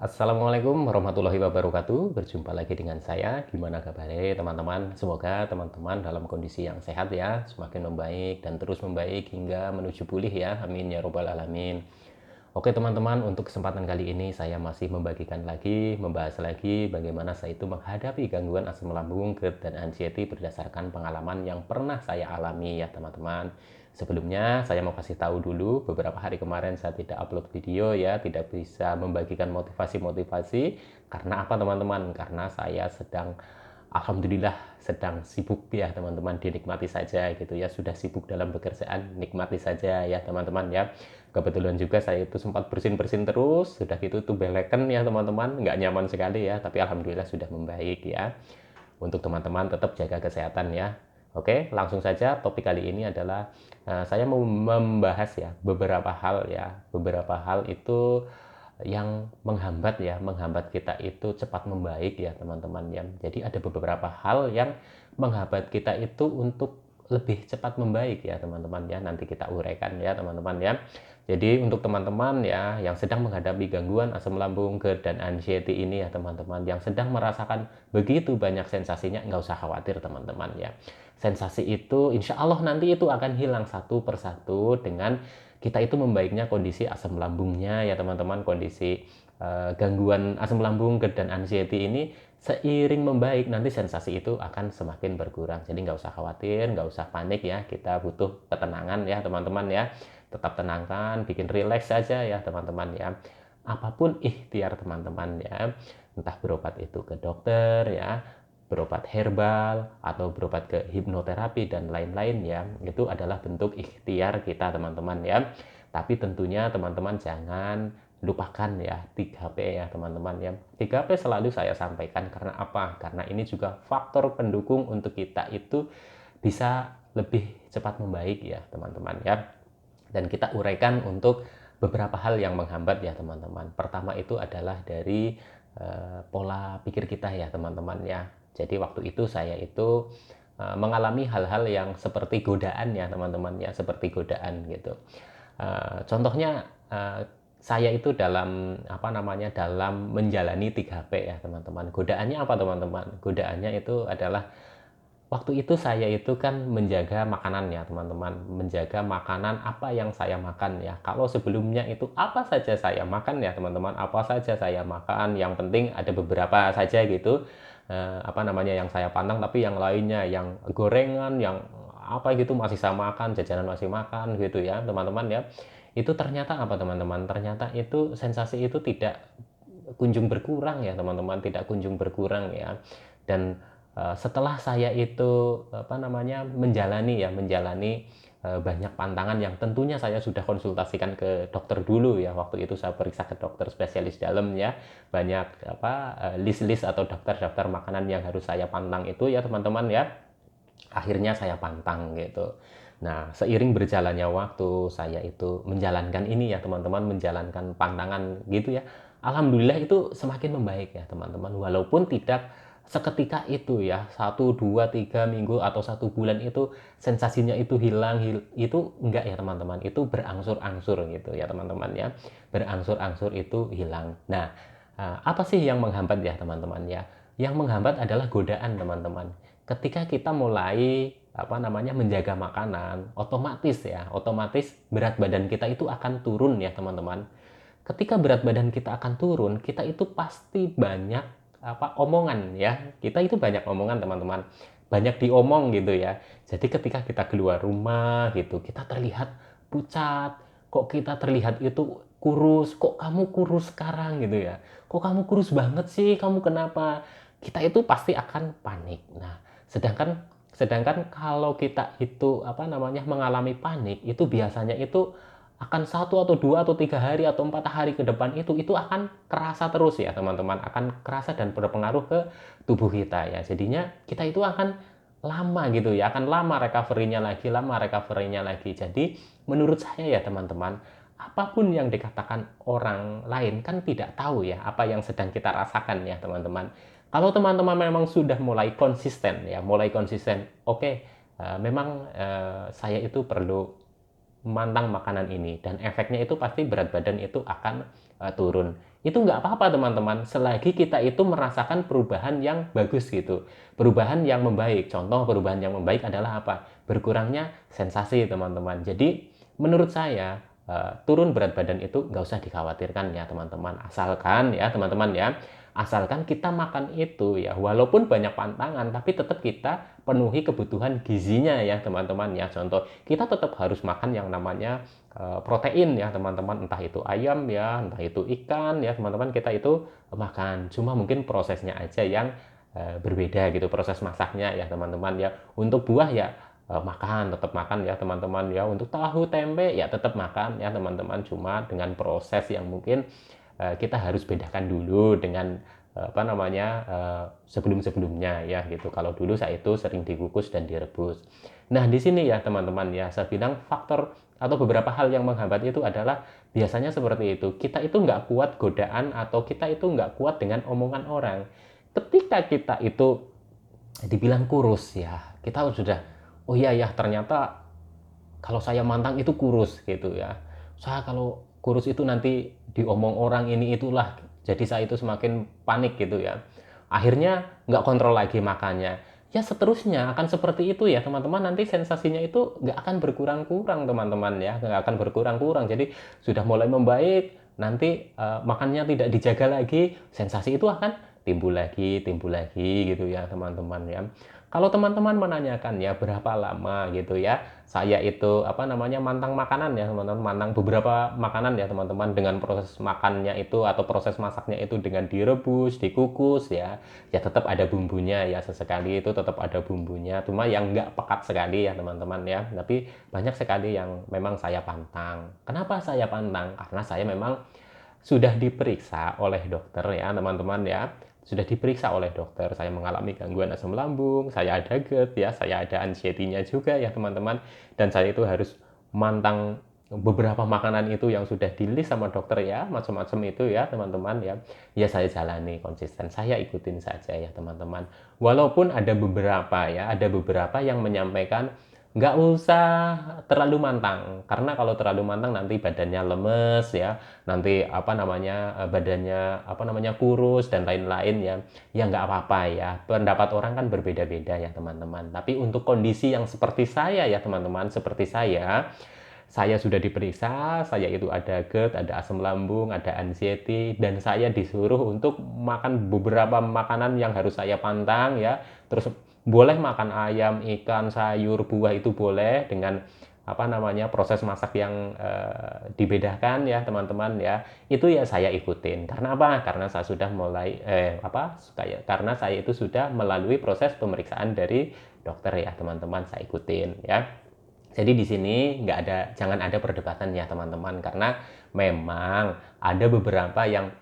Assalamualaikum warahmatullahi wabarakatuh. Berjumpa lagi dengan saya. Gimana kabarnya teman-teman? Semoga teman-teman dalam kondisi yang sehat ya, semakin membaik dan terus membaik hingga menuju pulih ya. Amin ya robbal alamin. Oke teman-teman, untuk kesempatan kali ini saya masih membahas lagi bagaimana saya itu menghadapi gangguan asam lambung, GERD, dan anxiety berdasarkan pengalaman yang pernah saya alami ya teman-teman. Sebelumnya saya mau kasih tahu dulu, beberapa hari kemarin saya tidak upload video ya, tidak bisa membagikan motivasi-motivasi. Karena apa teman-teman? Karena saya alhamdulillah sedang sibuk ya teman-teman, dinikmati saja gitu ya, sudah sibuk dalam pekerjaan, nikmati saja ya teman-teman ya. Kebetulan juga saya itu sempat bersin-bersin terus, sudah gitu tuh beleken ya teman-teman, nggak nyaman sekali ya, tapi alhamdulillah sudah membaik ya. Untuk teman-teman tetap jaga kesehatan ya. Oke, langsung saja topik kali ini adalah saya mau membahas ya beberapa hal itu yang menghambat kita itu cepat membaik ya teman-teman ya. Jadi ada beberapa hal yang menghambat kita itu untuk lebih cepat membaik ya teman-teman ya. Nanti kita uraikan ya teman-teman ya. Jadi untuk teman-teman ya yang sedang menghadapi gangguan asam lambung, GERD, dan anxiety ini ya teman-teman, yang sedang merasakan begitu banyak sensasinya, nggak usah khawatir teman-teman ya. Sensasi itu insya Allah nanti itu akan hilang satu persatu dengan kita itu membaiknya kondisi asam lambungnya ya teman-teman. Kondisi gangguan asam lambung, GERD, dan anxiety ini seiring membaik nanti sensasi itu akan semakin berkurang. Jadi nggak usah khawatir, nggak usah panik ya, kita butuh ketenangan ya teman-teman ya. Tetap tenangkan, bikin rileks saja ya teman-teman ya. Apapun ikhtiar teman-teman ya, entah berobat itu ke dokter ya, berobat herbal atau berobat ke hipnoterapi dan lain-lain ya, itu adalah bentuk ikhtiar kita teman-teman ya. Tapi tentunya teman-teman jangan lupakan ya 3P ya teman-teman ya. 3P selalu saya sampaikan karena apa? Karena ini juga faktor pendukung untuk kita itu bisa lebih cepat membaik ya teman-teman ya. Dan kita uraikan untuk beberapa hal yang menghambat ya teman-teman. Pertama itu adalah dari pola pikir kita ya teman-teman ya. Jadi waktu itu saya itu mengalami hal-hal yang seperti godaan ya teman-teman ya, seperti godaan gitu. Contohnya saya itu dalam menjalani 3P ya teman-teman. Godaannya apa teman-teman? Godaannya itu adalah waktu itu saya itu kan menjaga makanan ya teman-teman, menjaga makanan apa yang saya makan ya. Kalau sebelumnya itu apa saja saya makan ya teman-teman, apa saja saya makan, yang penting ada beberapa saja gitu yang saya pantang, tapi yang lainnya, yang gorengan, yang apa gitu masih saya makan, jajanan masih makan gitu ya teman-teman ya. Itu ternyata apa teman-teman, ternyata itu sensasi itu tidak kunjung berkurang ya teman-teman, tidak kunjung berkurang ya. Dan setelah saya itu menjalani banyak pantangan yang tentunya saya sudah konsultasikan ke dokter dulu ya. Waktu itu saya periksa ke dokter spesialis dalam ya, banyak list-list atau daftar-daftar makanan yang harus saya pantang itu ya teman-teman ya. Akhirnya saya pantang gitu. Nah, seiring berjalannya waktu, saya itu menjalankan ini ya teman-teman, menjalankan pantangan gitu ya. Alhamdulillah itu semakin membaik ya teman-teman. Walaupun tidak seketika itu ya, 1, 2, 3 minggu atau 1 bulan itu sensasinya itu hilang, itu enggak ya teman-teman. Itu berangsur-angsur gitu ya teman-teman ya. Berangsur-angsur itu hilang. Nah, apa sih yang menghambat ya teman-teman ya? Yang menghambat adalah godaan teman-teman. Ketika kita mulai menjaga makanan, otomatis berat badan kita itu akan turun ya teman-teman. Ketika berat badan kita akan turun, kita itu pasti banyak omongan ya. Kita itu banyak omongan teman-teman, banyak diomong gitu ya. Jadi ketika kita keluar rumah gitu, kita terlihat pucat, kok kita terlihat itu kurus, kok kamu kurus sekarang gitu ya, kok kamu kurus banget sih, kamu kenapa? Kita itu pasti akan panik. Nah, sedangkan sedangkan kalau kita itu mengalami panik, itu biasanya itu akan 1 atau 2 atau 3 hari atau 4 hari ke depan itu akan kerasa terus ya teman-teman, akan kerasa dan berpengaruh ke tubuh kita ya. Jadinya kita itu akan lama gitu ya, akan lama recovery-nya lagi. Jadi menurut saya ya teman-teman, apapun yang dikatakan orang lain kan tidak tahu ya apa yang sedang kita rasakan ya teman-teman. Kalau teman-teman memang sudah mulai konsisten ya, oke, memang saya itu perlu memantang makanan ini dan efeknya itu pasti berat badan itu akan turun. itu nggak apa-apa teman-teman, selagi kita itu merasakan perubahan yang bagus gitu, perubahan yang membaik. Contoh perubahan yang membaik adalah apa? Berkurangnya sensasi teman-teman. Jadi menurut saya turun berat badan itu nggak usah dikhawatirkan ya teman-teman, asalkan kita makan itu ya, walaupun banyak pantangan tapi tetap kita penuhi kebutuhan gizinya ya teman-teman ya. Contoh, kita tetap harus makan yang namanya protein ya teman-teman, entah itu ayam ya, entah itu ikan ya teman-teman, kita itu makan, cuma mungkin prosesnya aja yang berbeda gitu, proses masaknya ya teman-teman ya. Untuk buah ya tetap makan ya teman-teman ya. Untuk tahu tempe ya tetap makan ya teman-teman, cuma dengan proses yang mungkin kita harus bedakan dulu dengan sebelum-sebelumnya ya gitu. Kalau dulu saya itu sering dikukus dan direbus. Nah, di sini ya teman-teman ya, saya bilang faktor atau beberapa hal yang menghambat itu adalah biasanya seperti itu. Kita itu nggak kuat godaan, atau kita itu nggak kuat dengan omongan orang. Ketika kita itu dibilang kurus ya, kita sudah, oh iya ya, ternyata kalau saya mantang itu kurus gitu ya. Saya kalau kurus itu nanti diomong orang ini itulah. Jadi saya itu semakin panik gitu ya. Akhirnya nggak kontrol lagi makannya. Ya seterusnya akan seperti itu ya teman-teman. Nanti sensasinya itu nggak akan berkurang-kurang teman-teman ya. Nggak akan berkurang-kurang. Jadi sudah mulai membaik. Nanti makannya tidak dijaga lagi. Sensasi itu akan timbul lagi gitu ya teman-teman ya. Kalau teman-teman menanyakan ya berapa lama gitu ya, saya itu mantang makanan ya teman-teman, mantang beberapa makanan ya teman-teman, dengan proses makannya itu atau proses masaknya itu dengan direbus, dikukus ya, ya tetap ada bumbunya ya, sesekali itu tetap ada bumbunya, cuma yang nggak pekat sekali ya teman-teman ya. Tapi banyak sekali yang memang saya pantang. Kenapa saya pantang? Karena saya memang sudah diperiksa oleh dokter ya teman-teman ya, sudah diperiksa oleh dokter, saya mengalami gangguan asam lambung, saya ada GERD ya, saya ada anxiety-nya juga ya teman-teman, dan saya itu harus mantang beberapa makanan itu yang sudah di-list sama dokter ya, macam-macam itu ya teman-teman ya. Ya saya jalani konsisten, saya ikutin saja ya teman-teman. Walaupun ada beberapa yang menyampaikan nggak usah terlalu mantang, karena kalau terlalu mantang nanti badannya lemes ya, nanti badannya kurus dan lain-lain ya. Ya nggak apa-apa ya, pendapat orang kan berbeda-beda ya teman-teman. Tapi untuk kondisi yang seperti saya ya teman-teman, seperti saya sudah diperiksa, saya itu ada GERD, ada asam lambung, ada anxiety, dan saya disuruh untuk makan beberapa makanan yang harus saya pantang ya. Terus boleh makan ayam, ikan, sayur, buah itu boleh, dengan proses masak yang dibedakan ya teman-teman ya. Itu ya saya ikutin. Karena apa? Karena saya sudah karena saya itu sudah melalui proses pemeriksaan dari dokter ya teman-teman, saya ikutin ya. Jadi di sini jangan ada perdebatan ya teman-teman, karena memang ada beberapa yang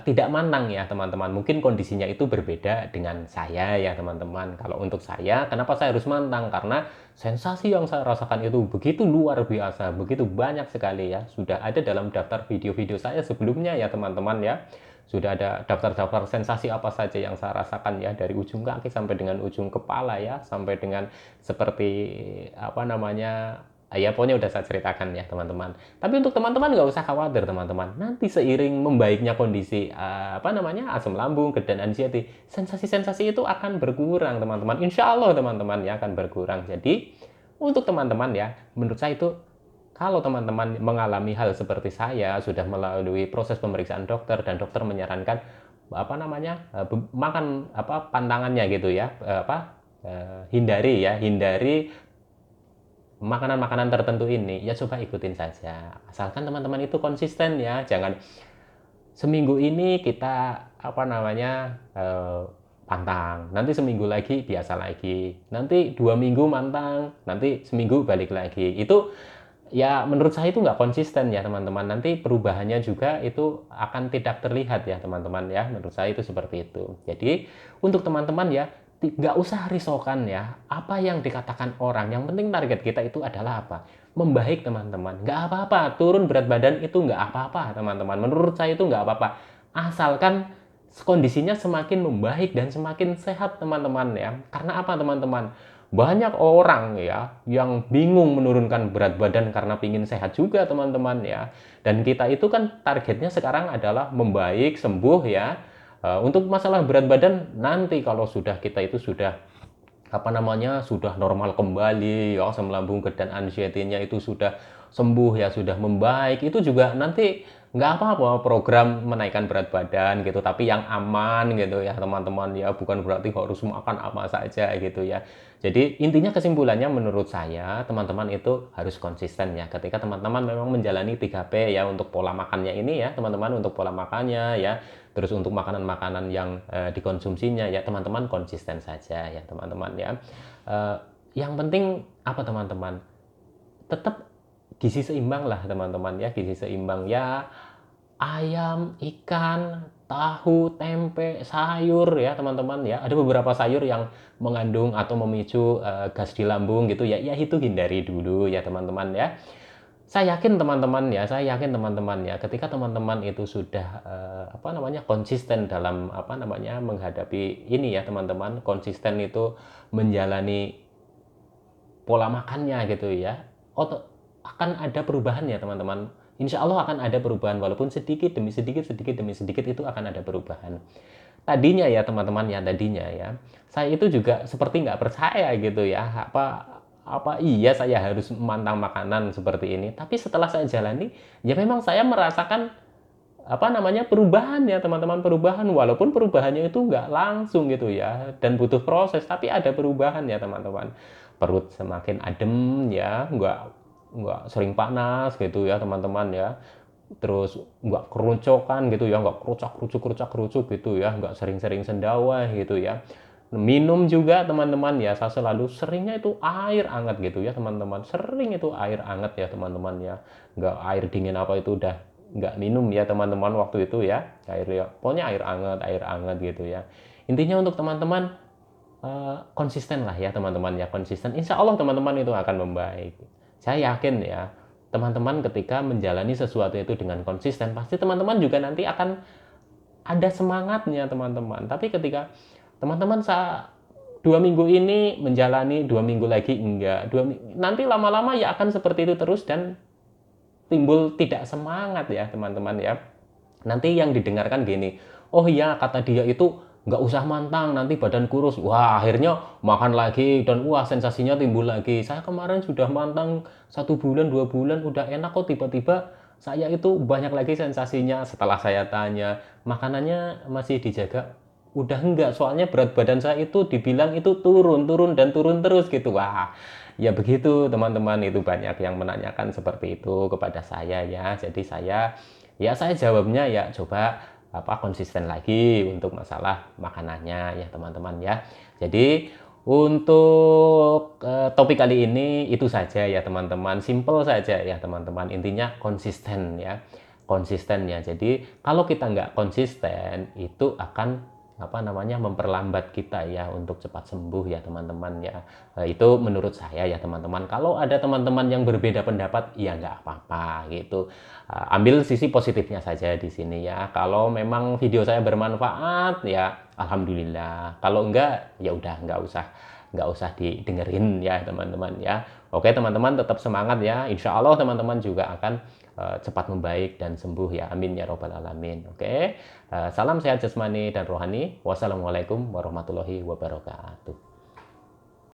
tidak mantang ya teman-teman. Mungkin kondisinya itu berbeda dengan saya ya teman-teman. Kalau untuk saya, kenapa saya harus mantang? Karena sensasi yang saya rasakan itu begitu luar biasa, begitu banyak sekali ya. Sudah ada dalam daftar video-video saya sebelumnya ya teman-teman ya. Sudah ada daftar-daftar sensasi apa saja yang saya rasakan ya, dari ujung kaki sampai dengan ujung kepala ya, sampai dengan seperti ya pokoknya udah saya ceritakan ya teman-teman. Tapi untuk teman-teman nggak usah khawatir teman-teman. Nanti seiring membaiknya kondisi asam lambung, GERD dan anxiety, sensasi-sensasi itu akan berkurang teman-teman. Insya Allah teman-teman ya akan berkurang. Jadi untuk teman-teman ya, menurut saya itu, kalau teman-teman mengalami hal seperti saya, sudah melalui proses pemeriksaan dokter dan dokter menyarankan makan pantangannya gitu ya, hindari makanan-makanan tertentu ini, ya coba ikutin saja. Asalkan teman-teman itu konsisten ya, jangan seminggu ini kita pantang, nanti seminggu lagi biasa lagi, nanti 2 minggu mantang, nanti seminggu balik lagi. Itu ya menurut saya itu nggak konsisten ya teman-teman. Nanti perubahannya juga itu akan tidak terlihat ya teman-teman ya. Menurut saya itu seperti itu. Jadi untuk teman-teman ya, nggak usah risaukan ya apa yang dikatakan orang. Yang penting target kita itu adalah apa? Membaik teman-teman. Nggak apa-apa, turun berat badan itu nggak apa-apa teman-teman. Menurut saya itu nggak apa-apa, asalkan kondisinya semakin membaik dan semakin sehat teman-teman ya. Karena apa teman-teman? banyak orang ya yang bingung menurunkan berat badan karena pingin sehat juga teman-teman ya. Dan kita itu kan targetnya sekarang adalah membaik, sembuh ya. Untuk masalah berat badan nanti kalau sudah kita itu sudah sudah normal kembali ya, asam lambung dan anxiety-nya itu sudah sembuh ya, sudah membaik, itu juga nanti nggak apa-apa program menaikkan berat badan gitu, tapi yang aman gitu ya teman-teman ya, bukan berarti harus makan apa saja gitu ya. Jadi intinya kesimpulannya menurut saya teman-teman itu harus konsisten ya, ketika teman-teman memang menjalani 3P ya untuk pola makannya ini ya teman-teman, untuk pola makannya ya, terus untuk makanan-makanan yang dikonsumsinya ya teman-teman konsisten saja ya teman-teman ya. Yang penting apa teman-teman, tetap gizi seimbang lah teman-teman ya, gizi seimbang ya, ayam, ikan, tahu, tempe, sayur ya teman-teman ya. Ada beberapa sayur yang mengandung atau memicu gas di lambung gitu ya, ya itu hindari dulu ya teman-teman ya. Saya yakin teman-teman ya, ketika teman-teman itu sudah konsisten dalam menghadapi ini ya teman-teman, konsisten itu menjalani pola makannya gitu ya, akan ada perubahan ya teman-teman. Insya Allah akan ada perubahan, walaupun sedikit demi sedikit, sedikit demi sedikit itu akan ada perubahan. Tadinya ya teman-teman ya, tadinya ya, saya itu juga seperti nggak percaya gitu ya, apa iya saya harus memantang makanan seperti ini. Tapi setelah saya jalani, ya memang saya merasakan perubahan ya teman-teman, perubahan, walaupun perubahannya itu nggak langsung gitu ya, dan butuh proses, tapi ada perubahan ya teman-teman. Perut semakin adem ya, nggak sering panas gitu ya teman-teman ya, terus nggak keroncokan gitu ya, nggak kerucuk gitu ya, nggak sering-sering sendawa gitu ya. Minum juga teman-teman ya, saya selalu seringnya itu air hangat gitu ya teman-teman, sering itu air hangat ya teman-teman ya, nggak air dingin apa itu udah nggak minum ya teman-teman waktu itu ya, air ya pokoknya air hangat gitu ya. Intinya untuk teman-teman konsisten lah ya teman-teman ya, konsisten, insya Allah teman-teman itu akan membaik. Saya yakin ya teman-teman ketika menjalani sesuatu itu dengan konsisten, pasti teman-teman juga nanti akan ada semangatnya teman-teman. Tapi ketika teman-teman 2 minggu ini menjalani, 2 minggu lagi enggak, nanti lama-lama ya akan seperti itu terus, dan timbul tidak semangat ya teman-teman ya. Nanti yang didengarkan gini, oh iya kata dia itu nggak usah mantang nanti badan kurus, wah akhirnya makan lagi, dan wah sensasinya timbul lagi, saya kemarin sudah mantang 1 bulan 2 bulan udah enak kok, tiba-tiba saya itu banyak lagi sensasinya. Setelah saya tanya makanannya masih dijaga, udah enggak, soalnya berat badan saya itu dibilang itu turun dan turun terus gitu. Wah ya begitu teman-teman, itu banyak yang menanyakan seperti itu kepada saya ya. Jadi saya jawabnya ya coba konsisten lagi untuk masalah makanannya ya teman-teman ya. Jadi untuk topik kali ini itu saja ya teman-teman, simple saja ya teman-teman, intinya konsisten ya, konsisten ya. Jadi kalau kita nggak konsisten itu akan memperlambat kita ya untuk cepat sembuh ya teman-teman ya. Itu menurut saya ya teman-teman. Kalau ada teman-teman yang berbeda pendapat ya nggak apa-apa gitu. Ambil sisi positifnya saja di sini ya. Kalau memang video saya bermanfaat ya alhamdulillah. Kalau enggak ya udah nggak usah didengerin ya teman-teman ya. Oke teman-teman, tetap semangat ya. Insya Allah teman-teman juga akan cepat membaik dan sembuh ya, amin ya robbal alamin. Oke, salam sehat jasmani dan rohani. Wassalamualaikum warahmatullahi wabarakatuh.